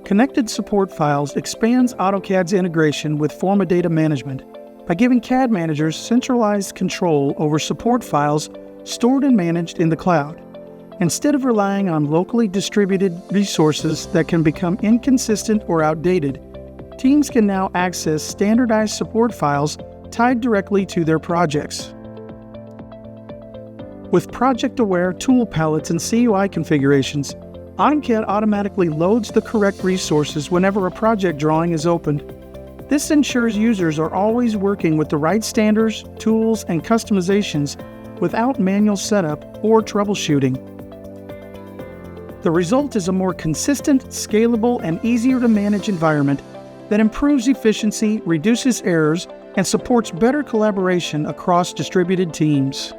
Connected support files expands AutoCAD's integration with Forma Data Management by giving CAD managers centralized control over support files stored and managed in the cloud. Instead of relying on locally distributed resources that can become inconsistent or outdated, teams can now access standardized support files tied directly to their projects. With project-aware tool palettes and CUI configurations, AutoCAD automatically loads the correct resources whenever a project drawing is opened. This ensures users are always working with the right standards, tools, and customizations without manual setup or troubleshooting. The result is a more consistent, scalable, and easier to manage environment that improves efficiency, reduces errors, and supports better collaboration across distributed teams.